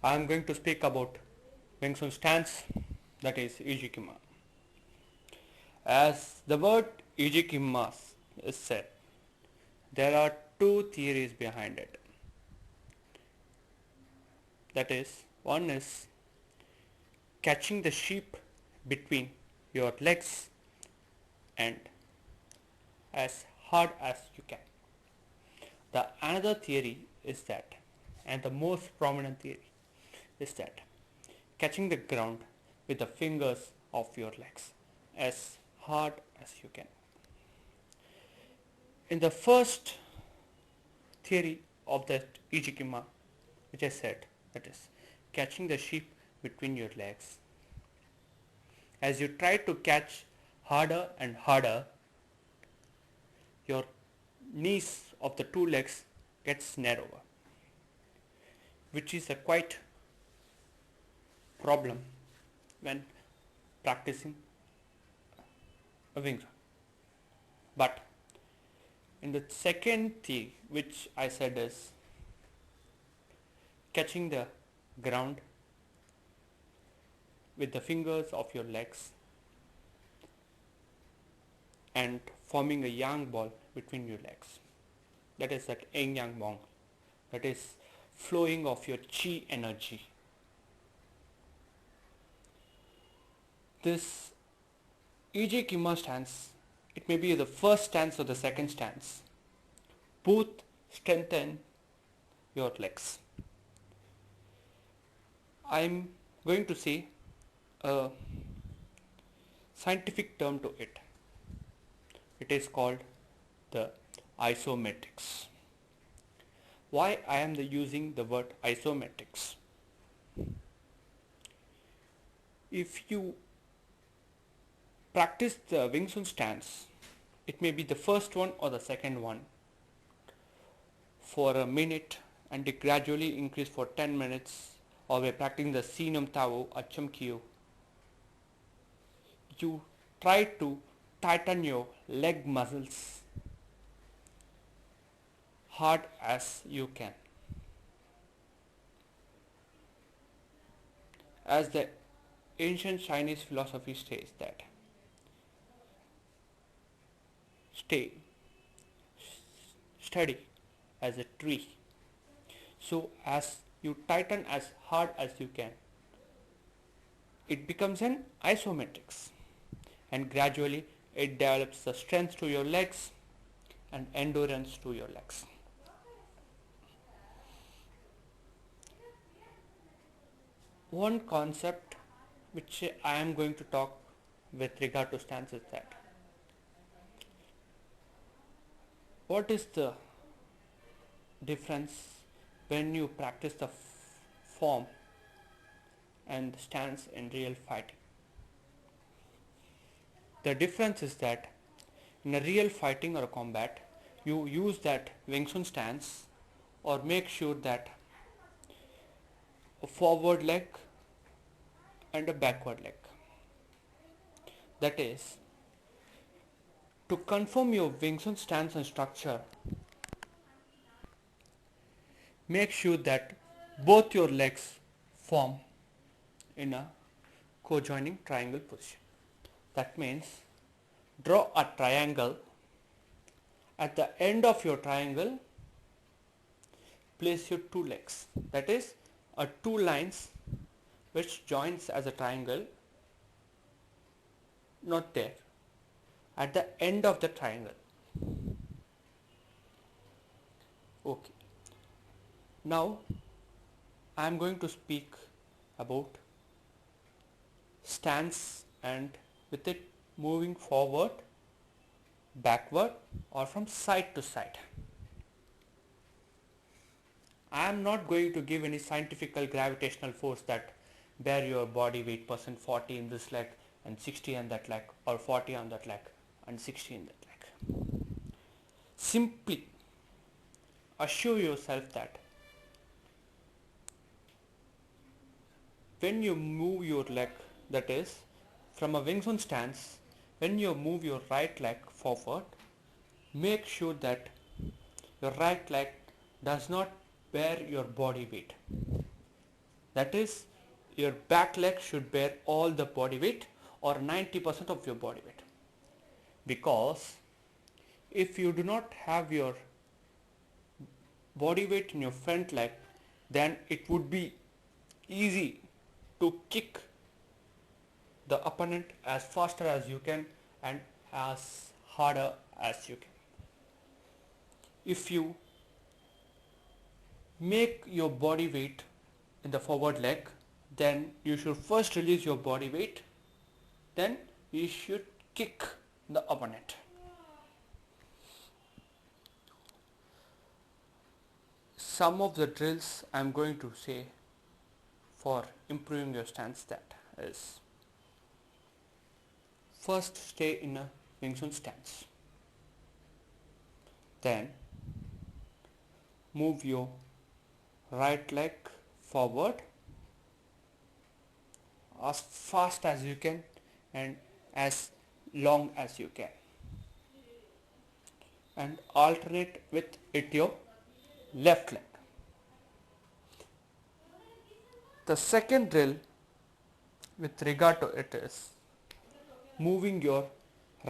I am going to speak about Wing Chun stance, that is Ijikima. As the word Ijikima is said, there are two theories behind it. That is, one is catching the sheep between your legs and as hard as you can. The another theory is that, and the most prominent theory is that catching the ground with the fingers of your legs as hard as you can. In the first theory of that Ijikima, which I said, that is catching the sheep between your legs. As you try to catch harder and harder, your knees of the two legs gets narrower, which is a quite problem when practicing a Wing Chun. But in the second theory, which I said is catching the ground with the fingers of your legs and forming a yang ball between your legs. That is that yin yang ball. That is flowing of your chi energy. This Ijikima stance, it may be the first stance or the second stance. Both strengthen your legs. I'm going to say a scientific term to it. It is called the isometrics. Why I am using the word isometrics? If you practice the Wing Chun stance, it may be the first one or the second one for a minute, and it gradually increase for 10 minutes, or by practicing the Sinam Tao Acham Kyo. You try to tighten your leg muscles hard as you can. As the ancient Chinese philosophy says that stay steady as a tree. So as you tighten as hard as you can, it becomes an isometrics, and gradually it develops the strength to your legs and endurance to your legs. One concept which I am going to talk with regard to stance is that what is the difference when you practice the form and stance in real fighting? The difference is that in a real fighting or a combat, you use that Wing Chun stance, or make sure that a forward leg and a backward leg. That is, to confirm your Wing Chun stance and structure, make sure that both your legs form in a co-joining triangle position. That means draw a triangle. At the end of your triangle, place your two legs. That is two lines which joins as a triangle, not there, at the end of the triangle. Okay. Now I am going to speak about stance, and with it moving forward, backward, or from side to side. I am not going to give any scientific gravitational force that bear your body weight percent 40 in this leg and 60 on that leg, or 40 on that leg and 60 in that leg. Simply assure yourself that when you move your leg, that is from a Wing Chun stance, when you move your right leg forward, make sure that your right leg does not bear your body weight. That is, your back leg should bear all the body weight or 90% of your body weight. Because if you do not have your body weight in your front leg, then it would be easy to kick the opponent as faster as you can and as harder as you can. If you make your body weight in the forward leg, then you should first release your body weight, then you should kick the opponent. Some of the drills I am going to say for improving your stance, that is: first, stay in a Wing Chun stance. Then move your right leg forward as fast as you can and as long as you can, and alternate with your left leg. The second drill with regard to it is moving your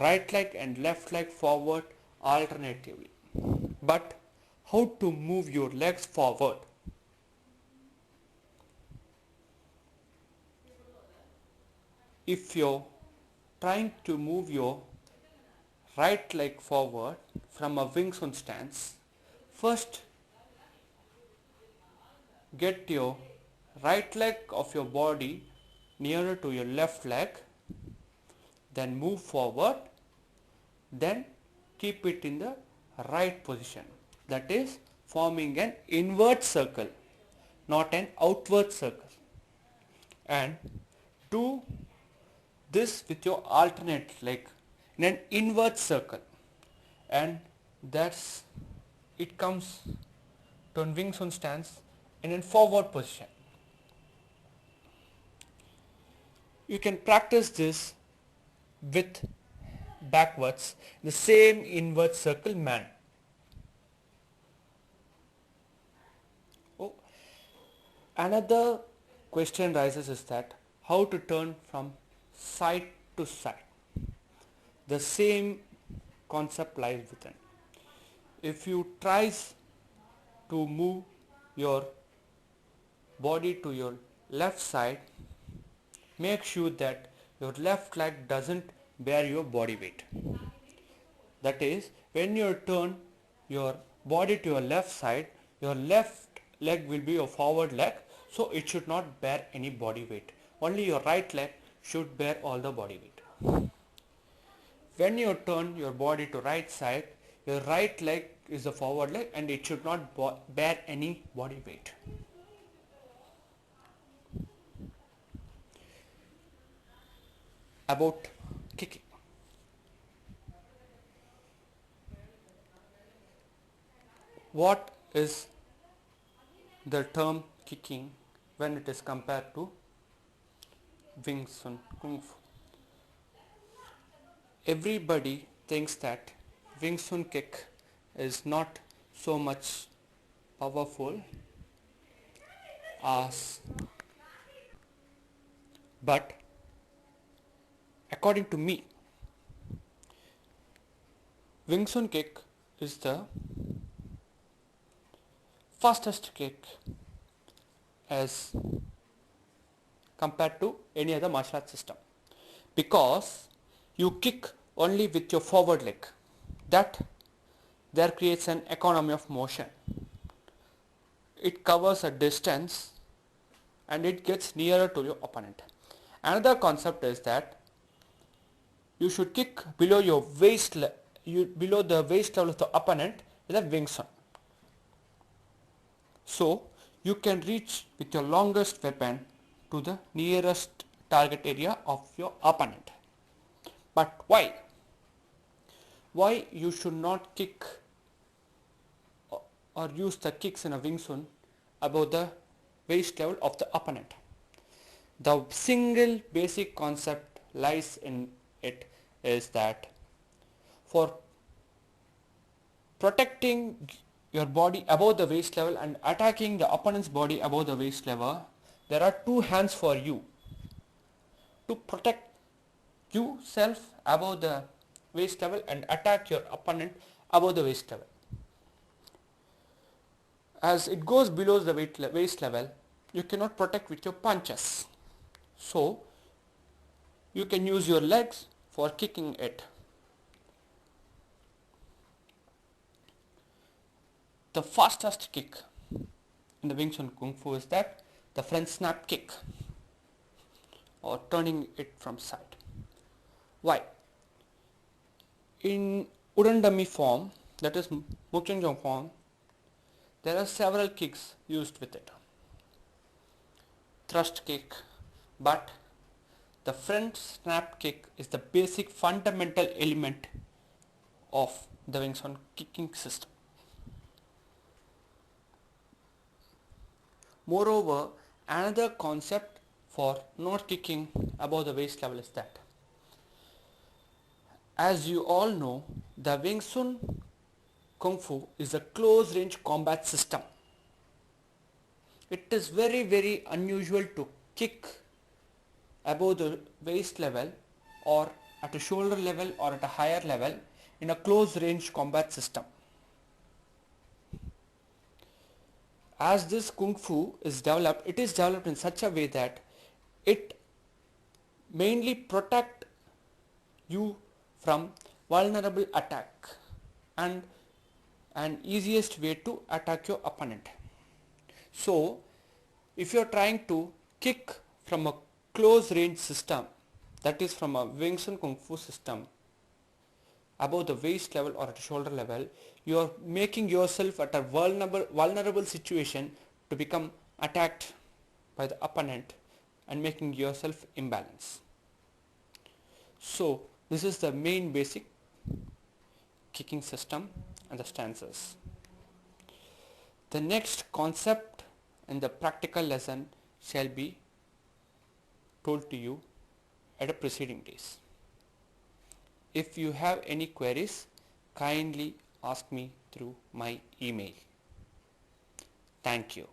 right leg and left leg forward alternatively. But how to move your legs forward? If you're trying to move your right leg forward from a Wing Chun stance, first get your right leg of your body nearer to your left leg, then move forward, then keep it in the right position, that is forming an inward circle, not an outward circle, and do this with your alternate leg in an inward circle, and that's it comes to a Wing Chun stance in a forward position. You can practice this with backwards in the same inward circle manner. Oh, another question rises is that how to turn from side to side. The same concept lies within. If you try to move your body to your left side, make sure that your left leg doesn't bear your body weight. That is, when you turn your body to your left side, your left leg will be your forward leg, so it should not bear any body weight. Only your right leg should bear all the body weight. When you turn your body to right side, your right leg is the forward leg and it should not bear any body weight. About kicking. What is the term kicking when it is compared to Wing Chun Kung Fu? Everybody thinks that Wing Chun kick is not so much powerful as, but according to me, Wing Chun kick is the fastest kick as compared to any other martial arts system, because you kick only with your forward leg. That there creates an economy of motion. It covers a distance and it gets nearer to your opponent. Another concept is that you should kick below your waist, below the waist level of the opponent with a Wing Chun. So you can reach with your longest weapon to the nearest target area of your opponent. But why? Why you should not kick or use the kicks in a Wing Chun above the waist level of the opponent? The single basic concept lies in it is that for protecting your body above the waist level and attacking the opponent's body above the waist level, there are two hands for you to protect yourself above the waist level and attack your opponent above the waist level. As it goes below the waist level, you cannot protect with your punches. So you can use your legs for kicking it. The fastest kick in the Wing Chun Kung Fu is that the front snap kick, or turning it from side. Why? In wooden dummy form, that is Mukchang form, there are several kicks used with it. Thrust kick, but the front snap kick is the basic fundamental element of the Wing Chun kicking system. Moreover, another concept for not kicking above the waist level is that, as you all know, the Wing Chun Kung Fu is a close range combat system. It is very unusual to kick above the waist level or at a shoulder level or at a higher level in a close range combat system. As this Kung Fu is developed, it is developed in such a way that it mainly protect you from vulnerable attack and an easiest way to attack your opponent. So if you are trying to kick from a close range system, that is from a Wing Chun Kung Fu system, above the waist level or at shoulder level, you are making yourself at a vulnerable situation to become attacked by the opponent and making yourself imbalance. So this is the main basic kicking system and the stances. The next concept in the practical lesson shall be told to you at a preceding days. If you have any queries, kindly ask me through my email. Thank you.